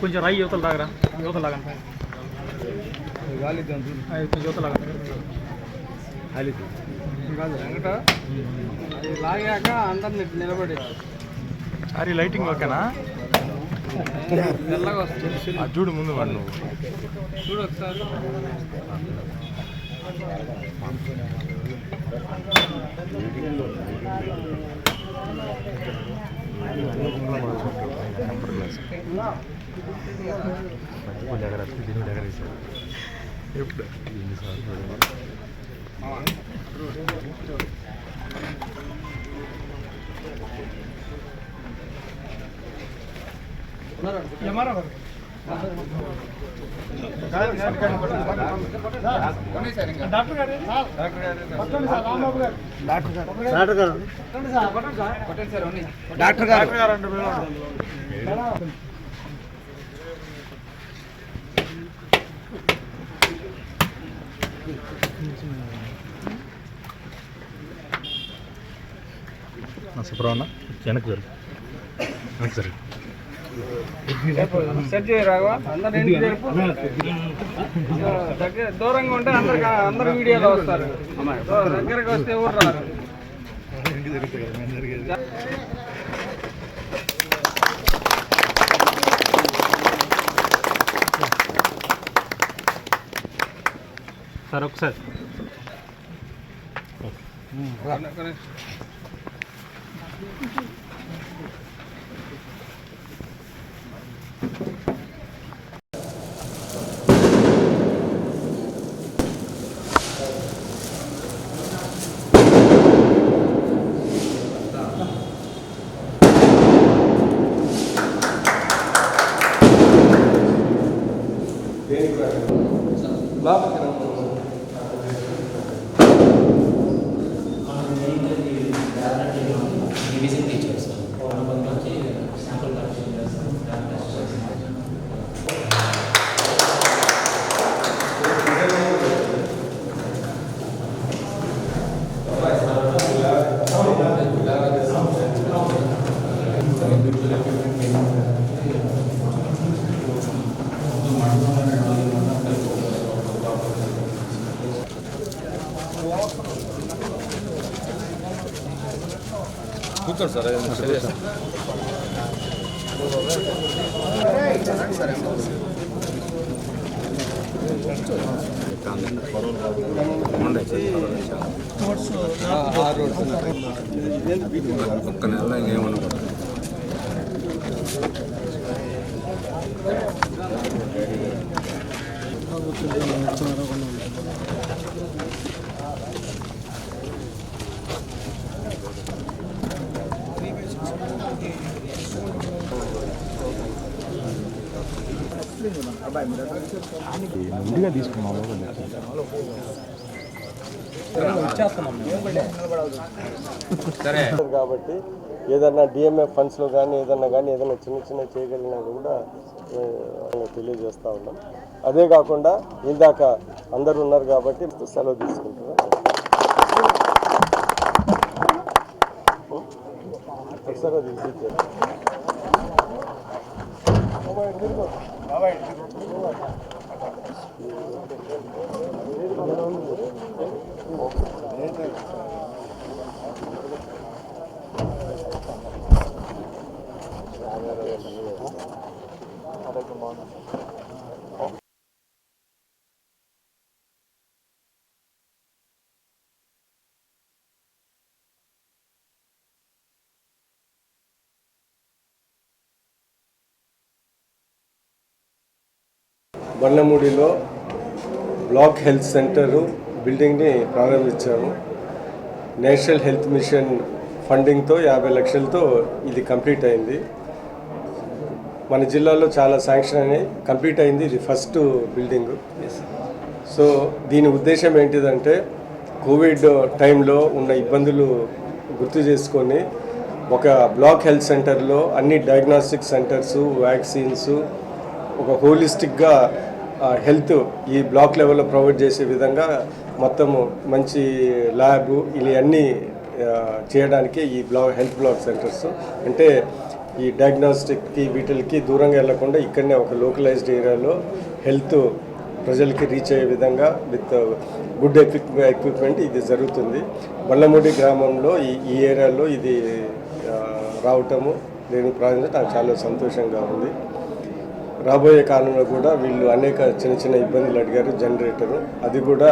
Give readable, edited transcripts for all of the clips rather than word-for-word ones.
కొంచెం రాయి యువతలు లాగరా, యువతలు లాగా కొంచెం యువతలు లాగా లాగాక అందరిని నిలబడి. అరే లైటింగ్ ఓకేనా? తెల్లగా వస్తుంది చూడు ముందు వాడు నువ్వు చూడు ఒకసారి. ఎప్పుడు డాక్టర్ గారు సుబ్రహ్మణ్య వెనక్కి వెళ్ళు, వెనక్కి సరే సెట్ చేయరావా? అందరు దగ్గర దూరంగా ఉంటే అందరు వీడియోలో వస్తారు, దగ్గరకు వస్తే ఎవరు రారు. సార్ ఒకసారి కూర్చోండి సార్. ఒక్క నెలలో ఇంకేమన్నా ముందుగా తీసుకున్నాము సరే. కాబట్టి ఏదన్నా డిఎంఎఫ్ ఫండ్స్లో కానీ ఏదైనా చిన్న చేయగలిగినా కూడా తెలియజేస్తూ ఉన్నాం. అదే కాకుండా ఇందాక అందరు ఉన్నారు కాబట్టి సెలవు తీసుకుంటున్నాం. ఒకసారి అది బండ్లమూడిలో బ్లాక్ హెల్త్ సెంటరు బిల్డింగ్ని ప్రారంభించాము. నేషనల్ హెల్త్ మిషన్ ఫండింగ్తో 50 లక్షలతో ఇది కంప్లీట్ అయింది. మన జిల్లాలో చాలా శాంక్షన్ అని కంప్లీట్ అయింది. ఇది ఫస్ట్ బిల్డింగు. సో దీని ఉద్దేశం ఏంటిదంటే కోవిడ్ టైంలో ఉన్న ఇబ్బందులు గుర్తు చేసుకొని ఒక బ్లాక్ హెల్త్ సెంటర్లో అన్ని డయాగ్నోస్టిక్ సెంటర్సు, వ్యాక్సిన్స్, ఒక హోలిస్టిక్గా హెల్త్ ఈ బ్లాక్ లెవెల్లో ప్రొవైడ్ చేసే విధంగా మొత్తము మంచి ల్యాబ్ ఇవన్నీ చేయడానికి ఈ హెల్త్ బ్లాక్ సెంటర్స్ అంటే ఈ డయాగ్నోస్టిక్కి వీటికి దూరంగా వెళ్లకుండా ఇక్కడనే ఒక లోకలైజ్డ్ ఏరియాలో హెల్త్ ప్రజలకి రీచ్ అయ్యే విధంగా విత్ గుడ్ ఎక్విప్మెంట్ ఇది జరుగుతుంది. బళ్ళమూడి గ్రామంలో ఈ ఏరియాలో ఇది రావటము నేను ప్రారంభించడం నాకు చాలా సంతోషంగా ఉంది. రాబోయే కాలంలో కూడా వీళ్ళు అనేక చిన్న చిన్న ఇబ్బందులు అడిగారు. జనరేటరు అది కూడా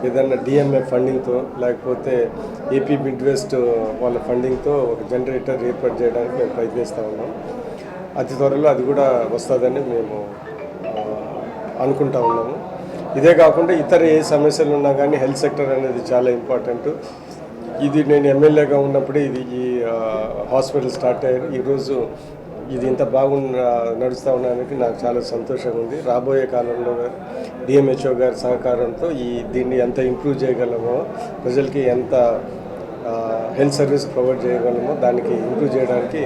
ఏదన్నా డిఎంఏ ఫండింగ్తో లేకపోతే ఏపీ మిడ్వెస్ట్ వాళ్ళ ఫండింగ్తో ఒక జనరేటర్ ఏర్పాటు చేయడానికి మేము ప్రయత్నిస్తూ ఉన్నాం. అతి త్వరలో అది కూడా వస్తుందని మేము అనుకుంటా ఉన్నాము. ఇదే కాకుండా ఇతర ఏ సమస్యలు ఉన్నా కానీ హెల్త్ సెక్టర్ అనేది చాలా ఇంపార్టెంట్. ఇది నేను ఎమ్మెల్యేగా ఉన్నప్పుడే ఈ హాస్పిటల్ స్టార్ట్ అయ్యారు. ఈరోజు ఇది ఇంత నడుస్తూ ఉండడానికి నాకు చాలా సంతోషంగా ఉంది. రాబోయే కాలంలో డిఎంహెచ్ఓ గారి సహకారంతో దీన్ని ఎంత ఇంప్రూవ్ చేయగలమో, ప్రజలకి ఎంత హెల్త్ సర్వీస్ ప్రొవైడ్ చేయగలమో దానికి ఇంప్రూవ్ చేయడానికి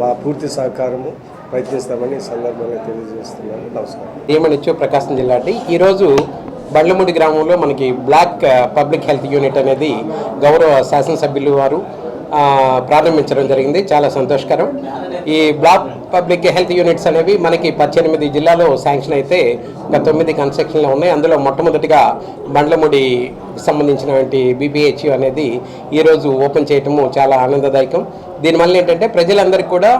మా పూర్తి సహకారము ప్రయత్నిస్తామని ఈ సందర్భంగా తెలియజేస్తున్నాను. నమస్కారం. డిఎంహెచ్ఓ ప్రకాశం జిల్లా అండి. ఈరోజు బండ్లమూడి గ్రామంలో మనకి బ్లాక్ పబ్లిక్ హెల్త్ యూనిట్ అనేది గౌరవ శాసనసభ్యులు వారు ప్రారంభించడం జరిగింది. చాలా సంతోషకరం. ఈ బ్లాక్ పబ్లిక్ హెల్త్ యూనిట్స్ అనేవి మనకి 18 జిల్లాలో శాంక్షన్ అయితే ఒక 9 కన్స్ట్రక్షన్లో ఉన్నాయి. అందులో మొట్టమొదటిగా బండ్లమూడి సంబంధించినటువంటి బీపీహెచ్యు అనేది ఈరోజు ఓపెన్ చేయటము చాలా ఆనందదాయకం. దీనివల్ల ఏంటంటే ప్రజలందరికీ కూడా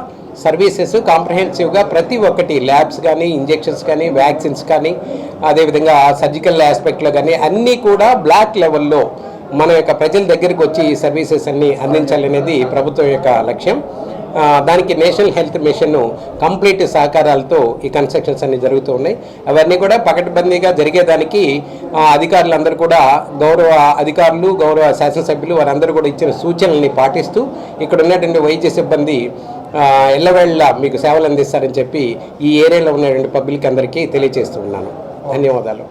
సర్వీసెస్ కాంప్రహెన్సివ్గా ప్రతి ఒక్కటి ల్యాబ్స్ కానీ, ఇంజెక్షన్స్ కానీ, వ్యాక్సిన్స్ కానీ, అదేవిధంగా సర్జికల్ ఆస్పెక్ట్లో కానీ అన్నీ కూడా బ్లాక్ లెవెల్లో మన యొక్క ప్రజల దగ్గరికి వచ్చి ఈ సర్వీసెస్ అన్నీ అందించాలనేది ప్రభుత్వం యొక్క లక్ష్యం. దానికి నేషనల్ హెల్త్ మిషన్ కంప్లీట్ సహకారాలతో ఈ కన్స్ట్రక్షన్స్ అన్ని జరుగుతూ ఉన్నాయి. అవన్నీ కూడా పకడ్బందీగా జరిగేదానికి అధికారులందరూ కూడా గౌరవ అధికారులు, గౌరవ శాసనసభ్యులు వారందరూ కూడా ఇచ్చిన సూచనల్ని పాటిస్తూ ఇక్కడ ఉన్నటువంటి వైద్య సిబ్బంది ఎల్లవేళ మీకు సేవలు అందిస్తారని చెప్పి ఈ ఏరియాలో ఉన్నటువంటి పబ్లిక్ అందరికీ తెలియజేస్తూ ఉన్నాను. ధన్యవాదాలు.